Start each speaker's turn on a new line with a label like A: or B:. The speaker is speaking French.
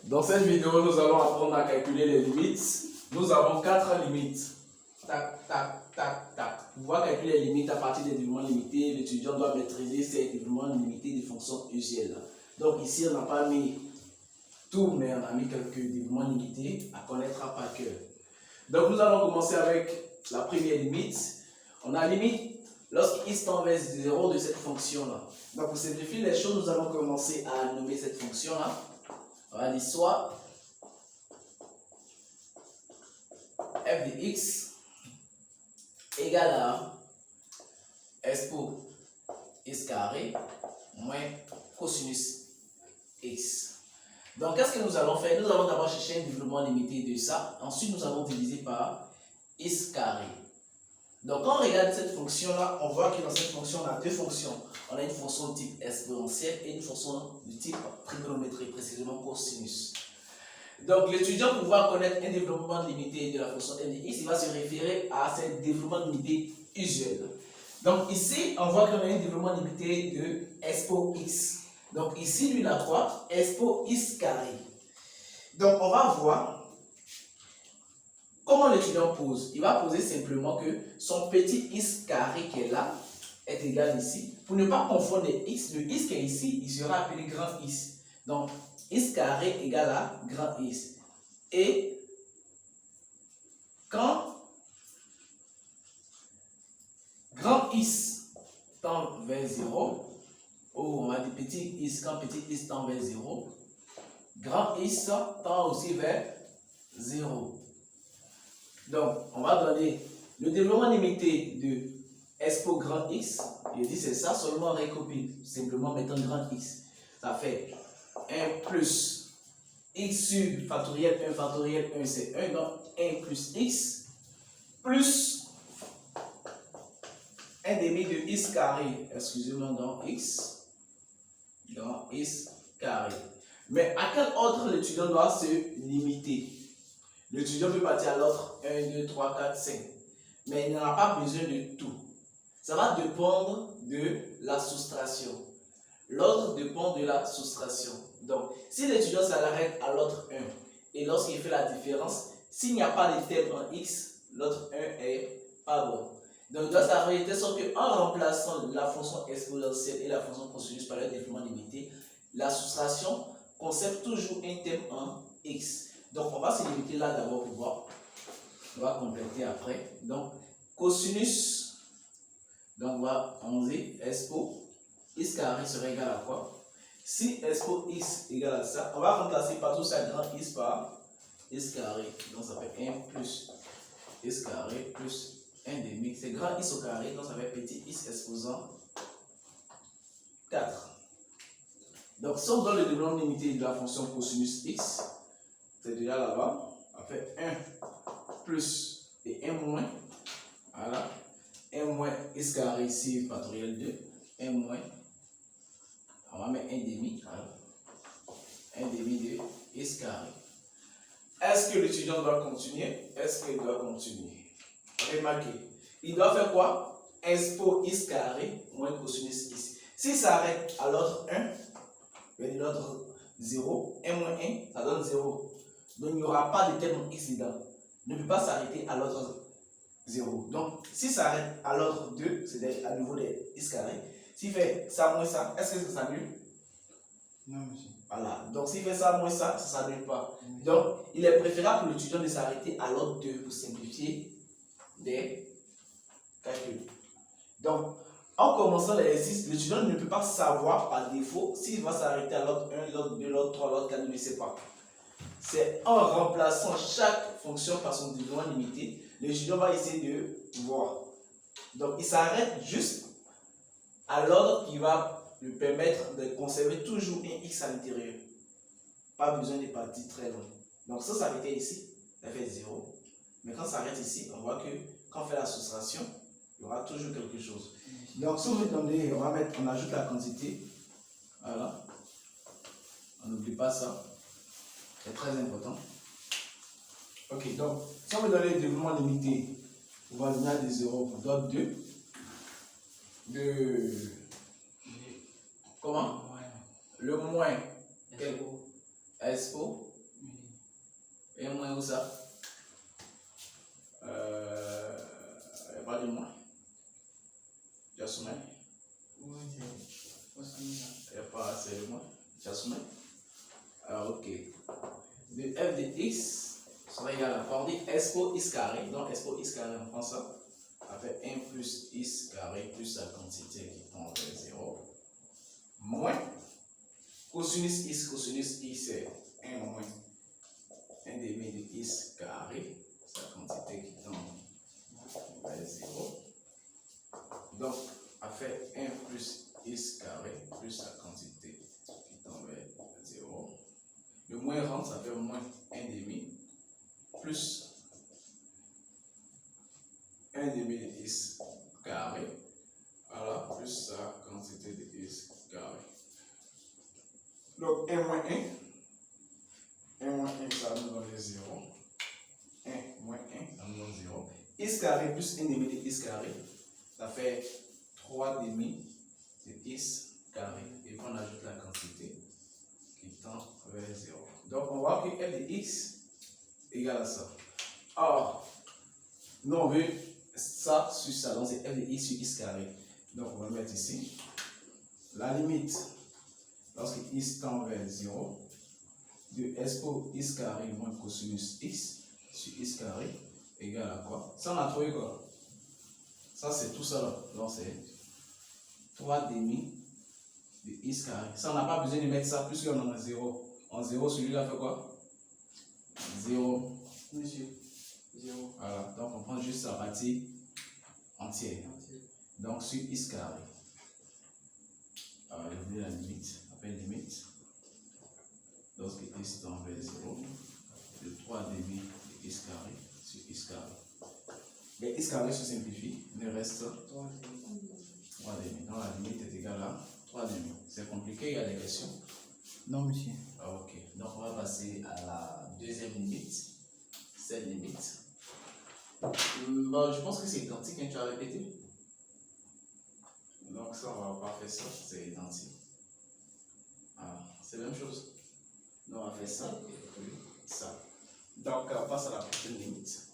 A: Dans cette vidéo, nous allons apprendre à calculer les limites. Nous avons 4 limites. Tac, tac, tac, tac. Pour pouvoir calculer les limites à partir des développements limités, l'étudiant doit maîtriser ces développements limités des fonctions usuelles. Donc ici, on n'a pas mis tout, mais on a mis quelques développements limités à connaître par cœur. Donc nous allons commencer avec la première limite. On a limite lorsqu'il tend vers 0 de cette fonction-là. Donc pour simplifier les choses, nous allons commencer à nommer cette fonction-là. On va dire soit f de x égale à expo x carré moins cosinus x. Donc qu'est-ce que nous allons faire? Nous allons d'abord chercher un développement limité de ça. Ensuite, nous allons diviser par x carré. Donc quand on regarde cette fonction-là, on voit que dans cette fonction, on a deux fonctions. On a une fonction de type exponentielle et une fonction de type trigonométrie, précisément cosinus. Donc l'étudiant, pour pouvoir connaître un développement limité de la fonction n de x, il va se référer à ce développement limité usuel. Donc ici, on voit qu'on a un développement limité de expo x. Donc ici, lui, il a quoi? Expo x carré. Donc on va voir comment l'étudiant pose. Il va poser simplement que son petit x carré qui est là est égal ici. Pour ne pas confondre les x, le x qui est ici, il sera appelé grand x. Donc x carré égale à grand x. Et quand grand x tend vers 0, ou on va dire petit x, quand petit x tend vers 0, grand x tend aussi vers 0. Donc, on va donner le développement limité de expo grand x. Je dis c'est ça, seulement on récopie, simplement mettant grand x. Ça fait 1 plus x sub factoriel 1 factoriel 1 c'est 1, donc 1 plus x plus 1 demi de x carré, excusez-moi, dans x carré. Mais à quel ordre l'étudiant doit se limiter? L'étudiant peut partir à l'ordre 1, 2, 3, 4, 5. Mais il n'en a pas besoin de tout. Ça va dépendre de la soustraction. L'ordre dépend de la soustraction. Donc, si l'étudiant s'arrête à l'ordre 1 et lorsqu'il fait la différence, s'il n'y a pas de terme en x, l'ordre 1 est pas bon. Donc, il doit s'arrêter de sorte qu'en remplaçant la fonction exponentielle et la fonction cosinus par le développement limité, la soustraction conserve toujours un terme en x. Donc, on va se limiter là d'abord pour voir. On va compléter après. Donc, cosinus, donc on va enlever expo x carré serait égal à quoi? Si expo x égale à ça, on va remplacer partout ça grand x par x carré. Donc, ça fait 1 plus x carré plus 1 demi. C'est grand x au carré, donc ça fait petit x exposant 4. Donc, si on donne le développement limité de la fonction cosinus x, c'est déjà là-bas, on fait 1 plus et 1 moins, voilà, 1 moins x carré ici, factoriel 2, 1 moins, on va mettre 1 demi, voilà, 1 demi de x carré. Est-ce que l'étudiant doit continuer? Est-ce qu'il doit continuer? Remarquez, il doit faire quoi? Expo x carré moins cosinus x. S'il s'arrête à l'ordre 1, l'ordre 0, 1 moins 1, ça donne 0. Donc, il n'y aura pas de terme x dedans. Ne peut pas s'arrêter à l'ordre 0. Donc, si ça s'arrête à l'ordre 2, c'est à nouveau des x carré. S'il fait ça moins ça, est-ce que ça s'annule?
B: Non, monsieur.
A: Voilà. Donc, s'il fait ça moins ça, ça ne s'annule pas. Donc, il est préférable pour l'étudiant de s'arrêter à l'ordre 2 pour simplifier des calculs. Donc, en commençant l'exercice, l'étudiant ne peut pas savoir par défaut s'il va s'arrêter à l'ordre 1, l'ordre 2, l'ordre 3, l'ordre 4, il ne sait pas. C'est en remplaçant chaque fonction par son développement limité, l'étudiant va essayer de voir. Donc, il s'arrête juste à l'ordre qui va lui permettre de conserver toujours un x à l'intérieur. Pas besoin de partir très loin. Donc, ça s'arrêtait ici, ça fait 0. Mais quand ça s'arrête ici, on voit que quand on fait la soustraction, il y aura toujours quelque chose. Donc, si on veut donner, on ajoute la quantité. Voilà. On n'oublie pas ça. C'est très important. Ok, donc, si on veut donner le développement limité, on va donner des 0, on donne 2. Comment? Le moins Quel Expo. Et moins où ça? Pas de moins. Jasmin. Il n'y a pas assez de moins. Jasmin. Alors, ok. Le f de x sera égal à quoi? On dit expo x carré. Donc, expo x carré, on prend ça. Ça fait 1 plus x carré plus la quantité qui tend vers 0. Moins cosinus x c'est 1 moins 1 demi de x carré. C'est la quantité qui tend vers 0. Donc, ça fait 1 plus x carré plus la quantité qui tend vers 0. Le moins rentre, ça fait moins 1 demi plus 1 demi de x carré. Voilà, plus la quantité de x carré. Donc 1 moins 1. 1 moins 1, ça nous donne 0. 1 moins 1, ça nous donne 0. X carré plus 1 demi de x carré, ça fait 3 demi de x carré. Et on ajoute la quantité qui tend vers 0. Donc on voit que f de x égale à ça. Or, nous on veut ça sur ça, donc c'est f de x sur x carré. Donc on va le mettre ici. La limite, lorsque x tend vers 0, de expo x carré moins cosinus x sur x carré égale à quoi? Ça on a trouvé quoi? Ça c'est tout ça là. Donc c'est 3 demi de x carré. Ça on n'a pas besoin de mettre ça puisqu'on en a 0. En 0, celui-là fait quoi? 0.
B: Monsieur. 0.
A: Voilà, donc on prend juste la partie entière. Donc sur x carré. Alors, je vais la limite. Après limite, lorsque x tend vers 0, de 3 demi de x carré sur x carré. Mais x carré se simplifie, il me reste 3 demi. Donc la limite est égale à 3 demi. C'est compliqué, il y a des questions?
B: Non, monsieur.
A: Ok, donc on va passer à la deuxième limite. Cette limite. Bon, je pense que c'est identique, hein, tu as répété. Donc ça, on va pas faire ça, c'est identique. Ah, c'est la même chose. Donc on va faire ça et ça. Donc on passe à la prochaine limite.